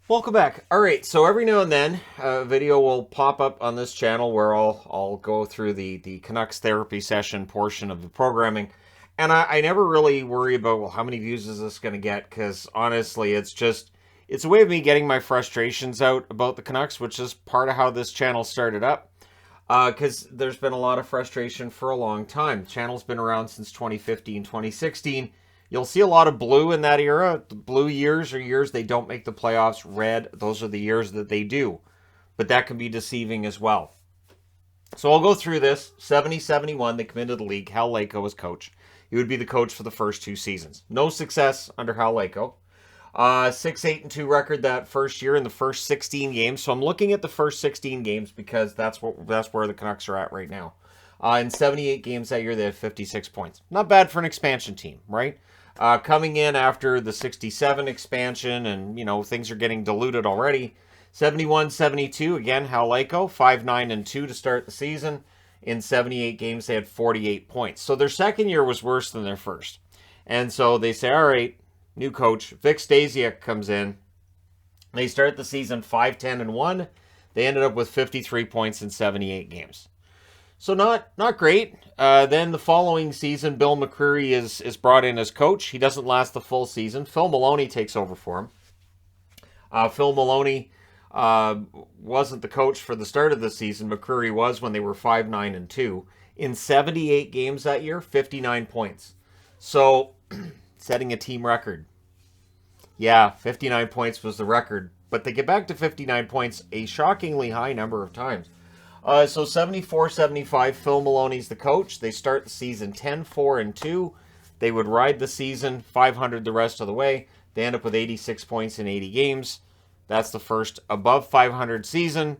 Welcome back. All right, so every now and then, a video will pop up on this channel where I'll go through the Canucks therapy session portion of the programming, and I never really worry about, well, how many views is this going to get? Because honestly, it's a way of me getting my frustrations out about the Canucks, which is part of how this channel started up. Because there's been a lot of frustration for a long time. The channel's been around since 2015, 2016. You'll see a lot of blue in that era. The blue years are years they don't make the playoffs. Red, those are the years that they do. But that can be deceiving as well. So I'll go through this. 70-71, they come into the league. Hal Layko was coach. He would be the coach for the first two seasons. No success under Hal Layko. 6-8-2 record that first year in the first 16 games. So I'm looking at the first 16 games because that's where the Canucks are at right now. In 78 games that year, they had 56 points. Not bad for an expansion team, right? Coming in after the 67 expansion, and things are getting diluted already. 71-72 again. Hal Layko 5-9-2 to start the season. In 78 games, they had 48 points. So their second year was worse than their first, and so they say, all right. New coach, Vic Stasiak comes in. They start the season 5-10-1. They ended up with 53 points in 78 games. So not great. Then the following season, Bill McCreary is brought in as coach. He doesn't last the full season. Phil Maloney takes over for him. Phil Maloney wasn't the coach for the start of the season. McCreary was when they were 5-9-2. In 78 games that year, 59 points. So setting a team record. Yeah, 59 points was the record, but they get back to 59 points a shockingly high number of times. So 74-75, Phil Maloney's the coach. They start the season 10-4-2. They would ride the season 500 the rest of the way. They end up with 86 points in 80 games. That's the first above 500 season,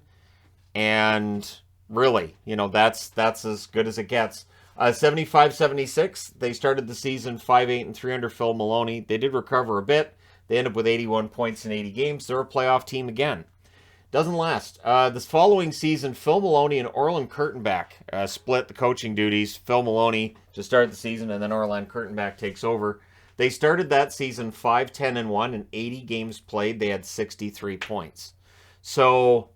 and really, that's as good as it gets. 75-76, they started the season 5-8-3 under Phil Maloney. They did recover a bit. They end up with 81 points in 80 games. They're a playoff team again. Doesn't last. This following season, Phil Maloney and Orland Kurtenbach split the coaching duties. Phil Maloney to start the season, and then Orland Kurtenbach takes over. They started that season 5-10-1, and 80 games played. They had 63 points. So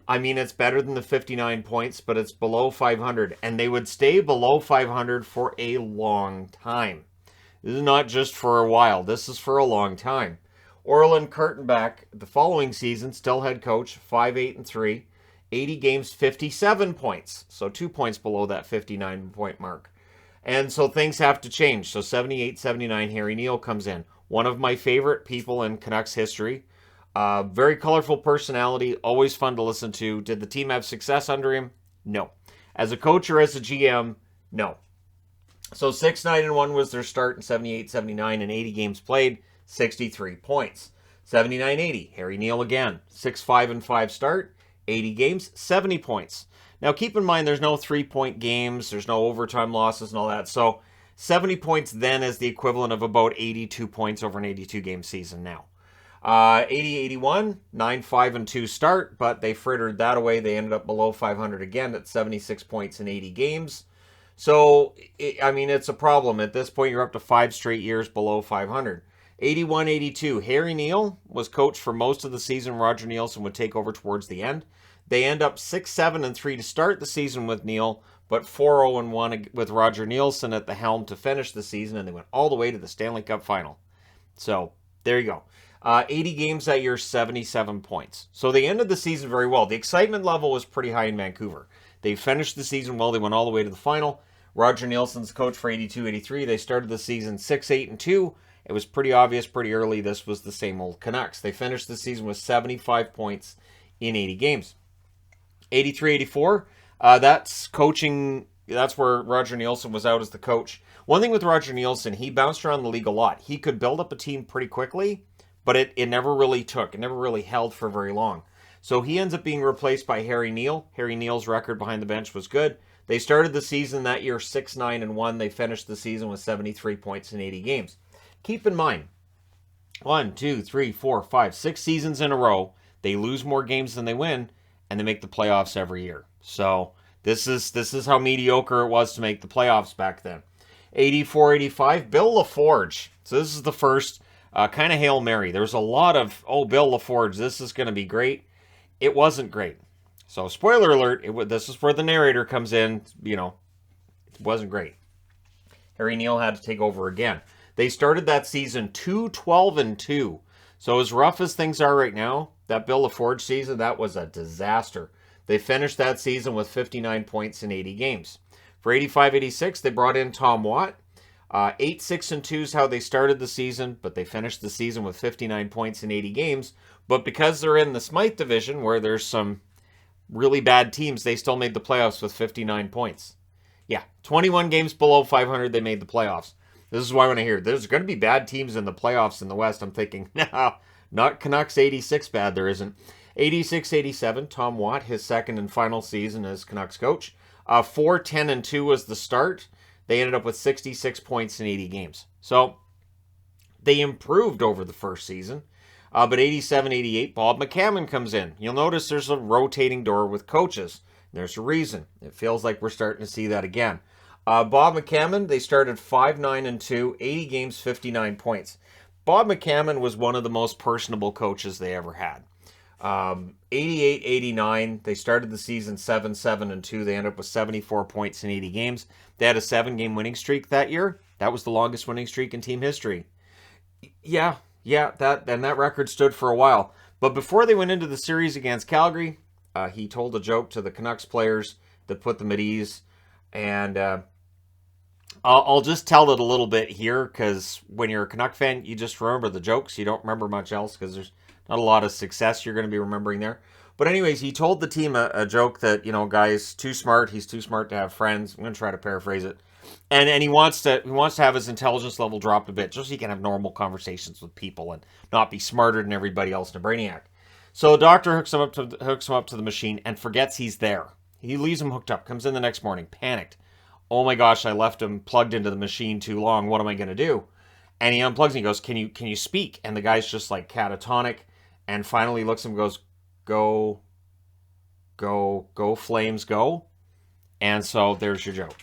it's better than the 59 points, but it's below 500, and they would stay below 500 for a long time. This is not just for a while. This is for a long time. Orland Kurtenbach, the following season, still head coach, 5-8-3, 80 games, 57 points. So 2 points below that 59-point mark. And so things have to change. So 78-79, Harry Neale comes in. One of my favorite people in Canucks history. Very colorful personality, always fun to listen to. Did the team have success under him? No. As a coach or as a GM? No. So 6-9-1 was their start in 78-79, and 80 games played, 63 points. 79-80, Harry Neale again. 6-5-5 start, 80 games, 70 points. Now keep in mind there's no 3-point games, there's no overtime losses and all that. So 70 points then is the equivalent of about 82 points over an 82-game season now. 80-81, 9-5-2 start, but they frittered that away. They ended up below 500 again at 76 points in 80 games. So, it's a problem. At this point, you're up to 5 straight years below 500. 81-82, Harry Neale was coach for most of the season. Roger Neilson would take over towards the end. They end up 6-7-3 to start the season with Neale, but 4-0-1 with Roger Neilson at the helm to finish the season, and they went all the way to the Stanley Cup final. So, there you go. 80 games that year, 77 points. So they ended the season very well. The excitement level was pretty high in Vancouver. They finished the season well. They went all the way to the final. Roger Neilson's coach for 82-83. They started the season 6-8-2. It was pretty obvious pretty early this was the same old Canucks. They finished the season with 75 points in 80 games. 83-84, that's coaching. That's where Roger Neilson was out as the coach. One thing with Roger Neilson, he bounced around the league a lot. He could build up a team pretty quickly, but it never really took. It never really held for very long. So he ends up being replaced by Harry Neale. Harry Neale's record behind the bench was good. They started the season that year 6-9-1. They finished the season with 73 points in 80 games. Keep in mind, 1, 2, 3, 4, 5, 6 seasons in a row, they lose more games than they win, and they make the playoffs every year. So this is how mediocre it was to make the playoffs back then. 84-85, Bill LaForge. So this is the first kind of Hail Mary. There's a lot of, oh, Bill LaForge, this is going to be great. It wasn't great. So, spoiler alert, this is where the narrator comes in. You know, it wasn't great. Harry Neal had to take over again. They started that season 2-12-2. So, as rough as things are right now, that Bill LaForge season, that was a disaster. They finished that season with 59 points in 80 games. For 85-86, they brought in Tom Watt. 8-6-2 is how they started the season, but they finished the season with 59 points in 80 games. But because they're in the Smythe division, where there's some really bad teams, they still made the playoffs with 59 points. Yeah, 21 games below 500, they made the playoffs. This is why when I hear there's going to be bad teams in the playoffs in the West, I'm thinking, no, not Canucks 86 bad, there isn't. 86-87, Tom Watt, his second and final season as Canucks coach. 4-10-2 was the start. They ended up with 66 points in 80 games. So they improved over the first season. But 87-88, Bob McCammon comes in. You'll notice there's a rotating door with coaches. There's a reason. It feels like we're starting to see that again. Bob McCammon, they started 5-9-2, 80 games, 59 points. Bob McCammon was one of the most personable coaches they ever had. 88-89, they started the season 7-7-2. They ended up with 74 points in 80 games. They had a 7-game winning streak that year. That was the longest winning streak in team history. Yeah, that record stood for a while. But before they went into the series against Calgary, he told a joke to the Canucks players that put them at ease. And I'll just tell it a little bit here, because when you're a Canuck fan, you just remember the jokes. You don't remember much else, because there's not a lot of success you're going to be remembering there. But anyways, he told the team a joke that, you know, guy's too smart. He's too smart to have friends. I'm going to try to paraphrase it. And he wants to have his intelligence level dropped a bit, just so he can have normal conversations with people and not be smarter than everybody else in a brainiac. So the doctor hooks him up to the machine and forgets he's there. He leaves him hooked up, comes in the next morning, panicked. Oh my gosh, I left him plugged into the machine too long. What am I going to do? And he unplugs and he goes, can you speak? And the guy's just like catatonic. And finally he looks at him and goes, go, Flames, go. And so there's your joke.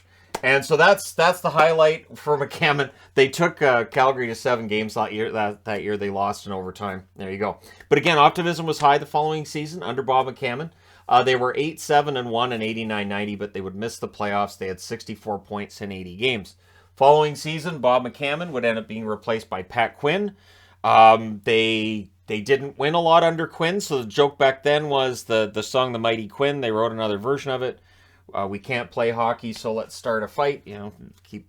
And so that's the highlight for McCammon. They took Calgary to 7 games that year. That year they lost in overtime. There you go. But again, optimism was high the following season under Bob McCammon. They were 8-7-1 and 89-90, but they would miss the playoffs. They had 64 points in 80 games. Following season, Bob McCammon would end up being replaced by Pat Quinn. They didn't win a lot under Quinn, so the joke back then was the song "The Mighty Quinn." They wrote another version of it. We can't play hockey, so let's start a fight. You know,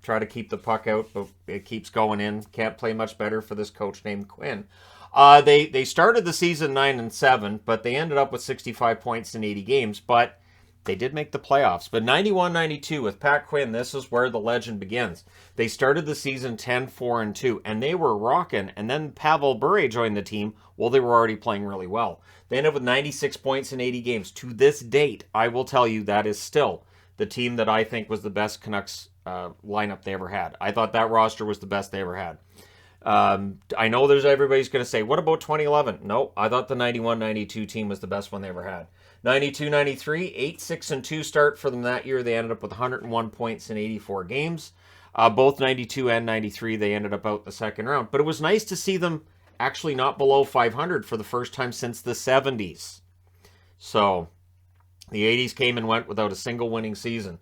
try to keep the puck out, but it keeps going in. Can't play much better for this coach named Quinn. They started the season 9-7, but they ended up with 65 points in 80 games. But they did make the playoffs. But 91-92 with Pat Quinn, this is where the legend begins. They started the season 10-4-2, and they were rocking. And then Pavel Bure joined the team. Well, they were already playing really well. They ended up with 96 points in 80 games. To this date, I will tell you that is still the team that I think was the best Canucks lineup they ever had. I thought that roster was the best they ever had. I know everybody's going to say, what about 2011? No, I thought the 91-92 team was the best one they ever had. 92-93, 8-6-2 start for them that year. They ended up with 101 points in 84 games. Both 92 and 93, they ended up out the second round. But it was nice to see them actually not below 500 for the first time since the 70s. So the 80s came and went without a single winning season.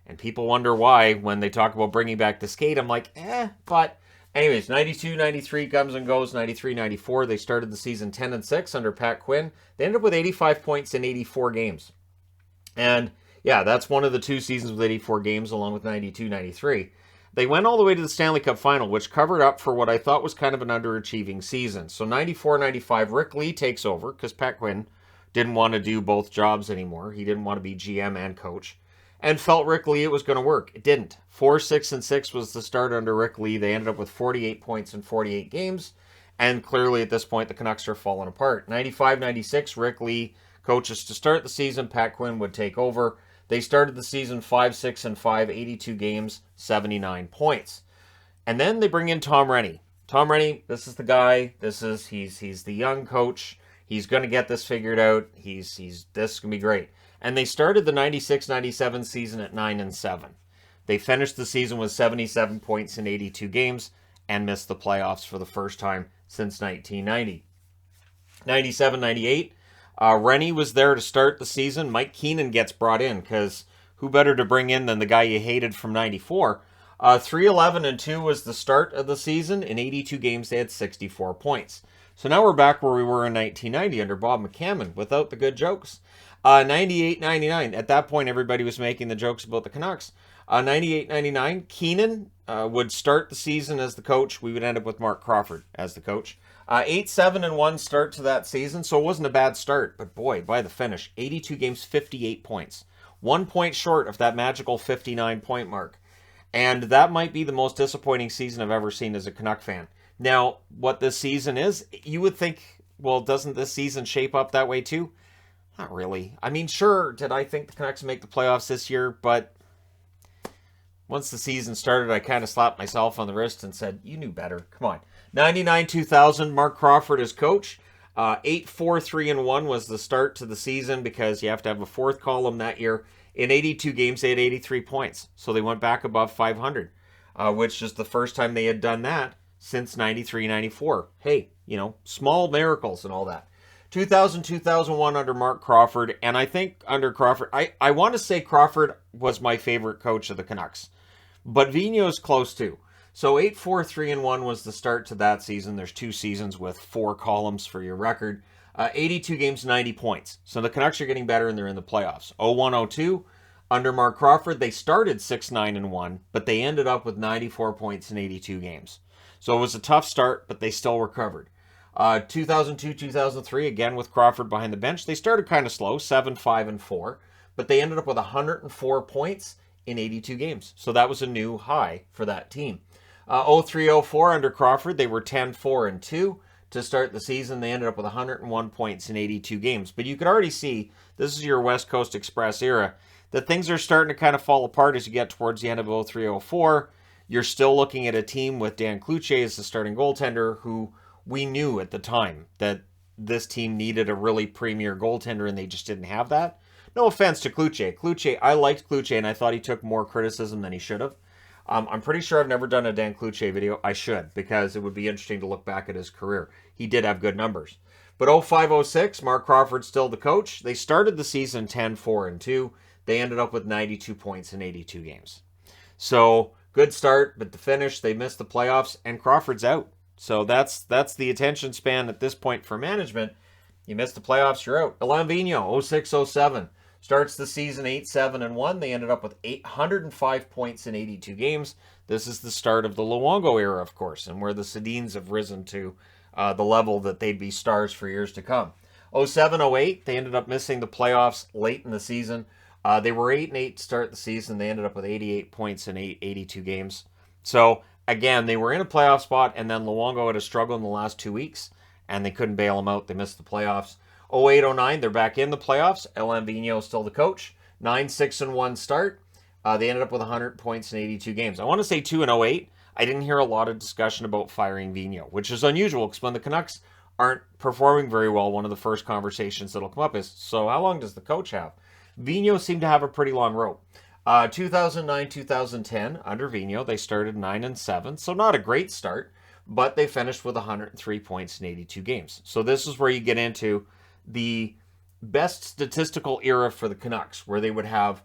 And people wonder why when they talk about bringing back the skate. I'm like, but anyways, 92-93 comes and goes. 93-94, they started the season 10-6 under Pat Quinn. They ended up with 85 points in 84 games. And yeah, that's one of the 2 seasons with 84 games along with 92-93. They went all the way to the Stanley Cup final, which covered up for what I thought was kind of an underachieving season. So 94-95, Rick Lee takes over because Pat Quinn didn't want to do both jobs anymore. He didn't want to be GM and coach. And felt Rick Lee it was going to work. It didn't. 4-6-6 was the start under Rick Lee. They ended up with 48 points in 48 games. And clearly at this point, the Canucks are falling apart. 95-96, Rick Lee coaches to start the season. Pat Quinn would take over. They started the season 5-6-5, 82 games, 79 points. And then they bring in Tom Renney. Tom Renney, this is the guy. He's the young coach. He's going to get this figured out. This is going to be great. And they started the 96-97 season at 9-7. They finished the season with 77 points in 82 games and missed the playoffs for the first time since 1990. 97-98, Rennie was there to start the season. Mike Keenan gets brought in because who better to bring in than the guy you hated from 94? 3-11-2 was the start of the season. In 82 games, they had 64 points. So now we're back where we were in 1990 under Bob McCammon without the good jokes. 98-99, at that point, everybody was making the jokes about the Canucks. 98-99, Keenan would start the season as the coach. We would end up with Mark Crawford as the coach. 8-7-1 start to that season, so it wasn't a bad start. But boy, by the finish, 82 games, 58 points. 1 point short of that magical 59-point mark. And that might be the most disappointing season I've ever seen as a Canuck fan. Now, what this season is, you would think, well, doesn't this season shape up that way too? Not really. I mean, sure, did I think the Canucks make the playoffs this year? But once the season started, I kind of slapped myself on the wrist and said, you knew better. Come on. 99-2000, Mark Crawford as coach. 8-4-3-1 was the start to the season because you have to have a fourth column that year. In 82 games, they had 83 points. So they went back above 500, which is the first time they had done that since 93-94. Hey, small miracles and all that. 2000-2001 under Mark Crawford. And I think under Crawford, I want to say Crawford was my favorite coach of the Canucks. But Vigneault's close too. So 8-4-3-1 was the start to that season. There's 2 seasons with 4 columns for your record. 82 games, 90 points. So the Canucks are getting better and they're in the playoffs. 01-02, under Mark Crawford, they started 6-9-1, but they ended up with 94 points in 82 games. So it was a tough start, but they still recovered. 2002-2003, again with Crawford behind the bench, they started kind of slow, 7-5-4, but they ended up with 104 points in 82 games. So that was a new high for that team. 03-04 under Crawford, they were 10-4-2. To start the season, they ended up with 101 points in 82 games. But you could already see, this is your West Coast Express era, that things are starting to kind of fall apart as you get towards the end of 03-04. You're still looking at a team with Dan Cloutier as the starting goaltender, who we knew at the time that this team needed a really premier goaltender, and they just didn't have that. No offense to Cloutier. I liked Cloutier, and I thought he took more criticism than he should have. I'm pretty sure I've never done a Dan Cloutier video. I should, because it would be interesting to look back at his career. He did have good numbers. But 05-06, Mark Crawford's still the coach. They started the season 10-4-2. They ended up with 92 points in 82 games. So, good start, but the finish, they missed the playoffs, and Crawford's out. So that's the attention span at this point for management. You missed the playoffs, you're out. Alain Vigneault, 06-07. Starts the season 8-7-1. They ended up with 805 points in 82 games. This is the start of the Luongo era, of course, and where the Sedins have risen to the level that they'd be stars for years to come. 07-08, they ended up missing the playoffs late in the season. They were 8-8 to start the season. They ended up with 88 points in 82 games. So, again, they were in a playoff spot, and then Luongo had a struggle in the last 2 weeks, and they couldn't bail him out. They missed the playoffs. 08-09, they're back in the playoffs. Alain Vigneault still the coach. 9-6-1 start. They ended up with 100 points in 82 games. I want to say, too, in 08, I didn't hear a lot of discussion about firing Vigneault, which is unusual because when the Canucks aren't performing very well, one of the first conversations that'll come up is, so how long does the coach have? Vigneault seemed to have a pretty long rope. 2009-2010, under Vigneault, they started 9-7, so not a great start, but they finished with 103 points in 82 games. So this is where you get into the best statistical era for the Canucks, where they would have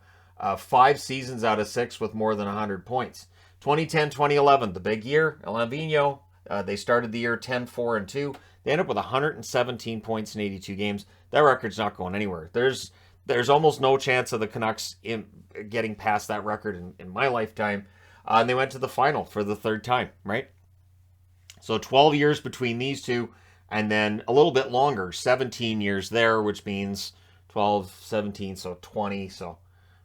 5 seasons out of 6 with more than 100 points. 2010-2011, the big year, Alain Vigneault, they started the year 10-4-2. They ended up with 117 points in 82 games. That record's not going anywhere. There's almost no chance of the Canucks getting past that record in my lifetime. And they went to the final for the 3rd time, right? So 12 years between these two, and then a little bit longer, 17 years there, which means 12, 17, so 20. So,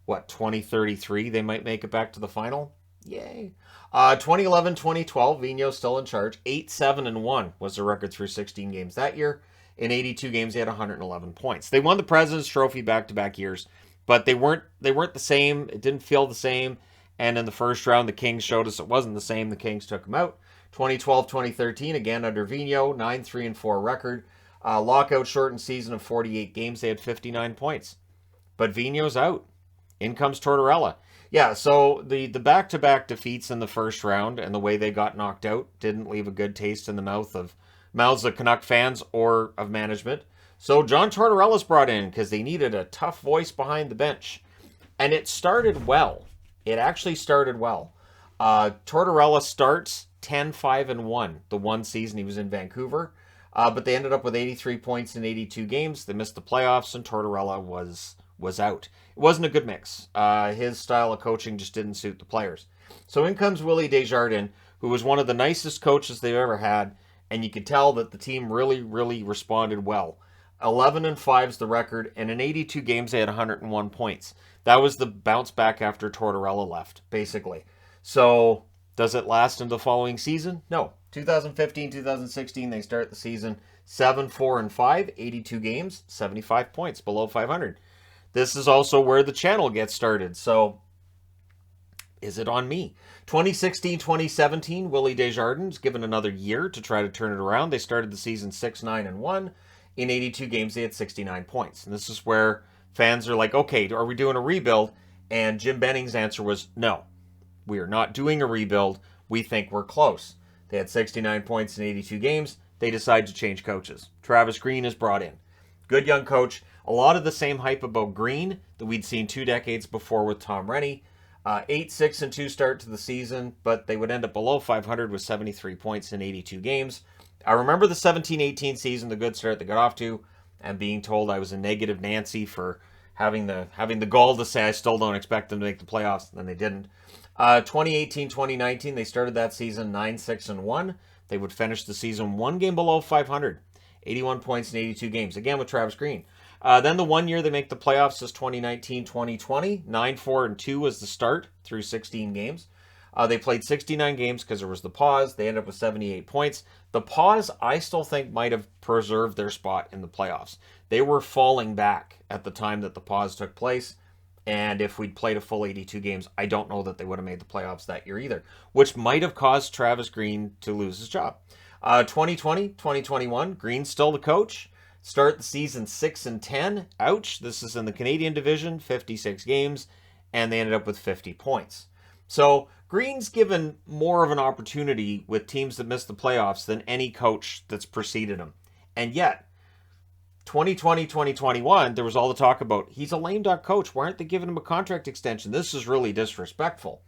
2033, they might make it back to the final? Yay. 2011-2012, Vigneault still in charge. 8-7-1 was the record through 16 games that year. In 82 games, they had 111 points. They won the President's Trophy back-to-back years, but they weren't the same. It didn't feel the same. And in the first round, the Kings showed us it wasn't the same. The Kings took them out. 2012-2013, again under Vigneault, 9-3-4 record. Lockout shortened season of 48 games. They had 59 points. But Vigneault's out. In comes Tortorella. Yeah, so the back-to-back defeats in the first round and the way they got knocked out didn't leave a good taste in the mouth of mouths of Canuck fans or of management. So John Tortorella's brought in because they needed a tough voice behind the bench. And it started well. It actually started well. Tortorella starts 10-5-1 the one season he was in Vancouver. But they ended up with 83 points in 82 games. They missed the playoffs, and Tortorella was out. It wasn't a good mix. His style of coaching just didn't suit the players. So in comes Willie Desjardins, who was one of the nicest coaches they've ever had, and you could tell that the team really, really responded well. 11-5 is the record, and in 82 games they had 101 points. That was the bounce back after Tortorella left, basically. So does it last into the following season? No. 2015, 2016, they start the season 7-4-5, 82 games, 75 points, below 500. This is also where the channel gets started. So is it on me? 2016, 2017, Willie Desjardins given another year to try to turn it around. They started the season 6-9-1. In 82 games, they had 69 points. And this is where fans are like, okay, are we doing a rebuild? And Jim Benning's answer was, no, we are not doing a rebuild. We think we're close. They had 69 points in 82 games. They decide to change coaches. Travis Green is brought in. Good young coach. A lot of the same hype about Green that we'd seen 2 decades before with Tom Rennie. 8-6-2 start to the season, but they would end up below 500 with 73 points in 82 games. I remember the 17-18 season, the good start they got off to, and being told I was a negative Nancy for having the gall to say I still don't expect them to make the playoffs, and then they didn't. 2018-2019, they started that season 9-6-1. They would finish the season 1 game below 500, 81 points in 82 games, again with Travis Green. Then the 1 year they make the playoffs is 2019-2020. 9-4-2 was the start through 16 games. They played 69 games because there was the pause. They ended up with 78 points. The pause, I still think, might have preserved their spot in the playoffs. They were falling back at the time that the pause took place. And if we'd played a full 82 games, I don't know that they would have made the playoffs that year either, which might have caused Travis Green to lose his job. 2020, 2021, Green's still the coach. Start the season 6-10. Ouch. This is in the Canadian division, 56 games, and they ended up with 50 points. So Green's given more of an opportunity with teams that missed the playoffs than any coach that's preceded him. And yet, 2020, 2021, there was all the talk about, he's a lame duck coach. Why aren't they giving him a contract extension? This is really disrespectful.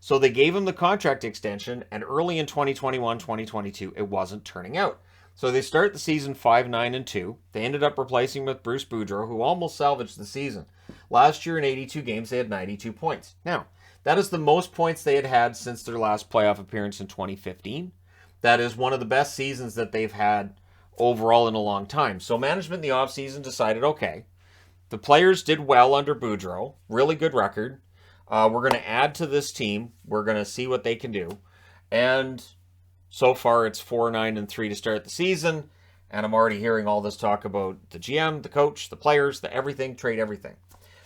So they gave him the contract extension, and early in 2021, 2022, it wasn't turning out. So they start the season 5-9-2. They ended up replacing with Bruce Boudreau, who almost salvaged the season. Last year in 82 games, they had 92 points. Now, that is the most points they had had since their last playoff appearance in 2015. That is one of the best seasons that they've had overall in a long time. So management in the offseason decided, okay, the players did well under Boudreau, really good record. We're going to add to this team. We're going to see what they can do. And so far it's 4-9-3 to start the season. And I'm already hearing all this talk about the GM, the coach, the players, the everything, trade everything.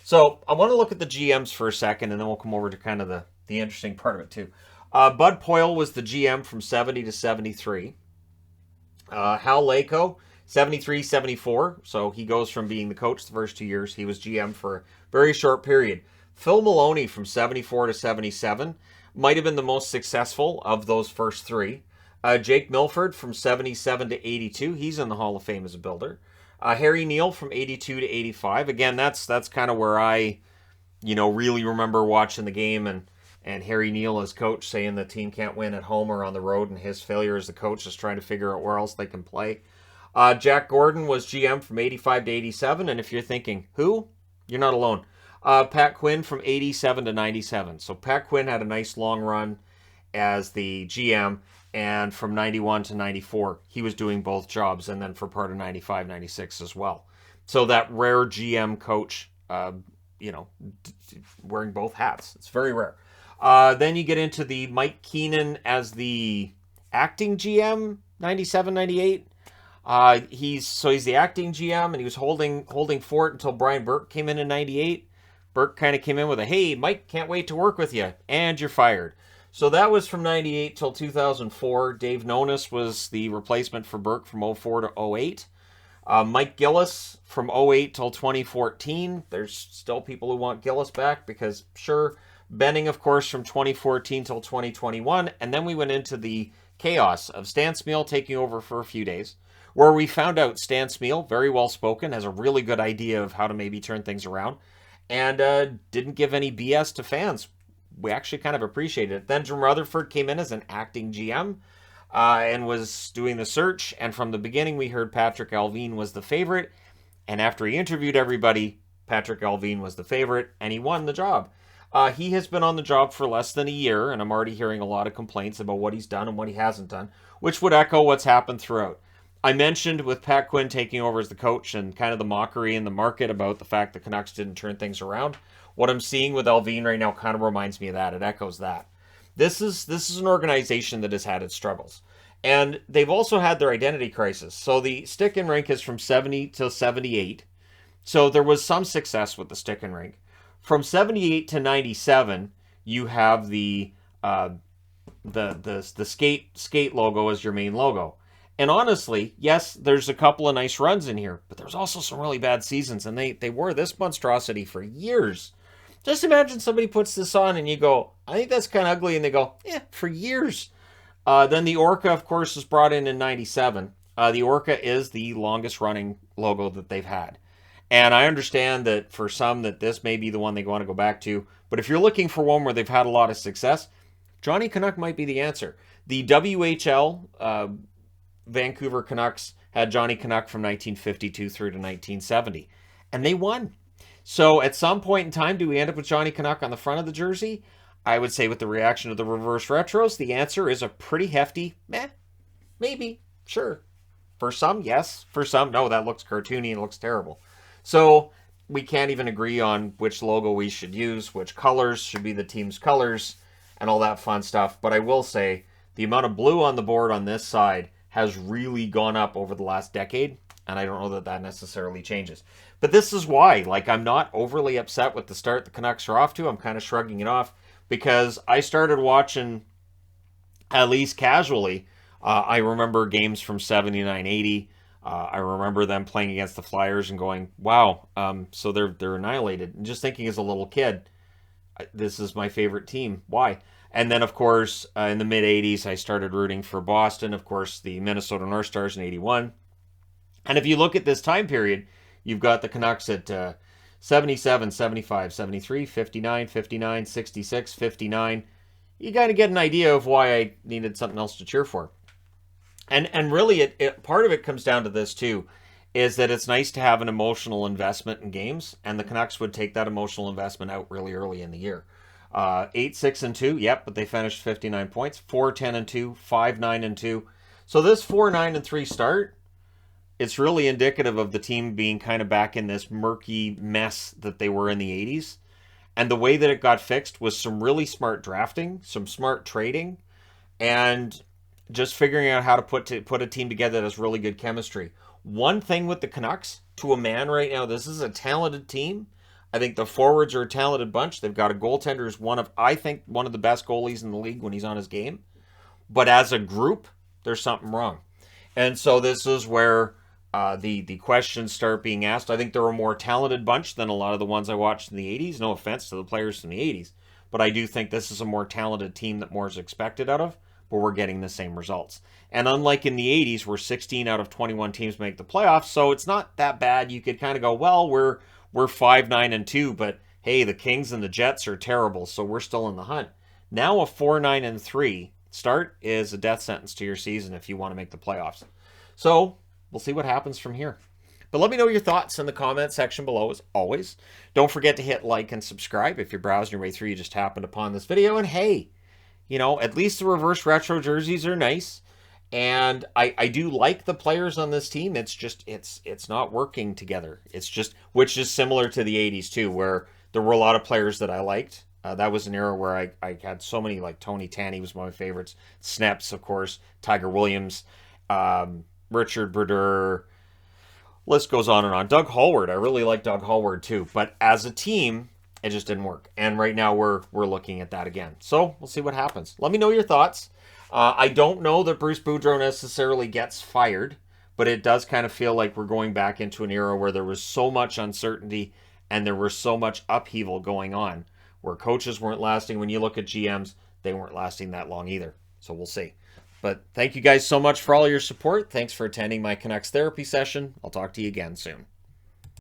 So I want to look at the GMs for a second, and then we'll come over to kind of the interesting part of it too. Bud Poyle was the GM from 70 to 73. Hal Layco, 73-74. So he goes from being the coach the first 2 years. He was GM for a very short period. Phil Maloney from 74 to 77 might have been the most successful of those first 3. Jake Milford from 77 to 82. He's in the Hall of Fame as a builder. Harry Neal from 82 to 85. Again, that's kind of where I, really remember watching the game and Harry Neal as coach saying the team can't win at home or on the road, and his failure as the coach is trying to figure out where else they can play. Jack Gordon was GM from 85 to 87, and if you're thinking, who? You're not alone. Pat Quinn from 87 to 97. So Pat Quinn had a nice long run as the GM, and from 91 to 94, he was doing both jobs, and then for part of 95, 96 as well. So that rare GM coach, wearing both hats. It's very rare. Then you get into the Mike Keenan as the acting GM, 97, 98. He's the acting GM, and he was holding fort until Brian Burke came in 98. Burke kind of came in with a, hey, Mike, can't wait to work with you, and you're fired. So that was from 98 till 2004. Dave Nonis was the replacement for Burke from 04 to 08. Mike Gillis from 08 till 2014. There's still people who want Gillis back because, sure. Benning, of course, from 2014 till 2021. And then we went into the chaos of Stan Smeel taking over for a few days, where we found out Stan Smeel, very well spoken, has a really good idea of how to maybe turn things around, and didn't give any BS to fans. We actually kind of appreciated it. Then Jim Rutherford came in as an acting GM and was doing the search, and from the beginning we heard Patrick Allvin was the favorite, and after he interviewed everybody, Patrick Allvin was the favorite, and he won the job. He has been on the job for less than a year, and I'm already hearing a lot of complaints about what he's done and what he hasn't done, which would echo what's happened throughout. I mentioned with Pat Quinn taking over as the coach and kind of the mockery in the market about the fact the Canucks didn't turn things around. What I'm seeing with Allvin right now kind of reminds me of that. It echoes that. This is an organization that has had its struggles. And they've also had their identity crisis. So the stick and rink is from 70 to 78. So there was some success with the stick and rink. From 78 to 97, you have the skate logo as your main logo. And honestly, yes, there's a couple of nice runs in here, but there's also some really bad seasons, and they wore this monstrosity for years. Just imagine somebody puts this on and you go, I think that's kind of ugly, and they go, yeah, for years. Then the Orca, of course, was brought in 97. The Orca is the longest running logo that they've had. And I understand that for some that this may be the one they want to go back to, but if you're looking for one where they've had a lot of success, Johnny Canuck might be the answer. The WHL Vancouver Canucks had Johnny Canuck from 1952 through to 1970, and they won. So at some point in time, do we end up with Johnny Canuck on the front of the jersey? I would say with the reaction of the reverse retros, the answer is a pretty hefty meh, maybe, sure. For some, yes. For some, no, that looks cartoony and looks terrible. So we can't even agree on which logo we should use, which colors should be the team's colors, and all that fun stuff. But I will say the amount of blue on the board on this side has really gone up over the last decade, and I don't know that that necessarily changes. But this is why, like, I'm not overly upset with the start the Canucks are off to. I'm kind of shrugging it off because I started watching, at least casually, I remember games from 79, 80. I remember them playing against the Flyers and going, wow, so they're annihilated. And just thinking as a little kid, this is my favorite team. Why? And then, of course, in the mid-'80s, I started rooting for Boston. Of course, the Minnesota North Stars in 81. And if you look at this time period, you've got the Canucks at 77, 75, 73, 59, 59, 66, 59. You kind of get an idea of why I needed something else to cheer for. And really, part of it comes down to this, too, is that it's nice to have an emotional investment in games, and the Canucks would take that emotional investment out really early in the year. 8-6-2, yep, but they finished 59 points. 4-10-2, 5-9-2. So this 4-9-3 start, it's really indicative of the team being kind of back in this murky mess that they were in the 80s. And the way that it got fixed was some really smart drafting, some smart trading, and just figuring out how to put a team together that has really good chemistry. One thing with the Canucks, to a man right now, this is a talented team. I think the forwards are a talented bunch. They've got a goaltender who's one of the best goalies in the league when he's on his game. But as a group, there's something wrong. And so this is where the questions start being asked. I think they're a more talented bunch than a lot of the ones I watched in the 80s. No offense to the players from the 80s. But I do think this is a more talented team that more is expected out of, but we're getting the same results. And unlike in the 80s, where 16 out of 21 teams make the playoffs, so it's not that bad. You could kind of go, well, we're 5-9-2, but hey, the Kings and the Jets are terrible, so we're still in the hunt. Now a 4-9-3 start is a death sentence to your season if you want to make the playoffs. So we'll see what happens from here. But let me know your thoughts in the comment section below, as always. Don't forget to hit like and subscribe if you're browsing your way through, you just happened upon this video. And hey, you know, at least the reverse retro jerseys are nice. And I do like the players on this team. It's just, it's not working together. It's just, which is similar to the 80s too, where there were a lot of players that I liked. That was an era where I had so many, like Tony Tanny was one of my favorites. Snaps, of course. Tiger Williams. Richard Brodeur. List goes on and on. Doug Hallward. I really like Doug Hallward too. But as a team, it just didn't work. And right now we're looking at that again. So we'll see what happens. Let me know your thoughts. I don't know that Bruce Boudreau necessarily gets fired, but it does kind of feel like we're going back into an era where there was so much uncertainty and there was so much upheaval going on, where coaches weren't lasting. When you look at GMs, they weren't lasting that long either. So we'll see. But thank you guys so much for all your support. Thanks for attending my Canucks therapy session. I'll talk to you again soon.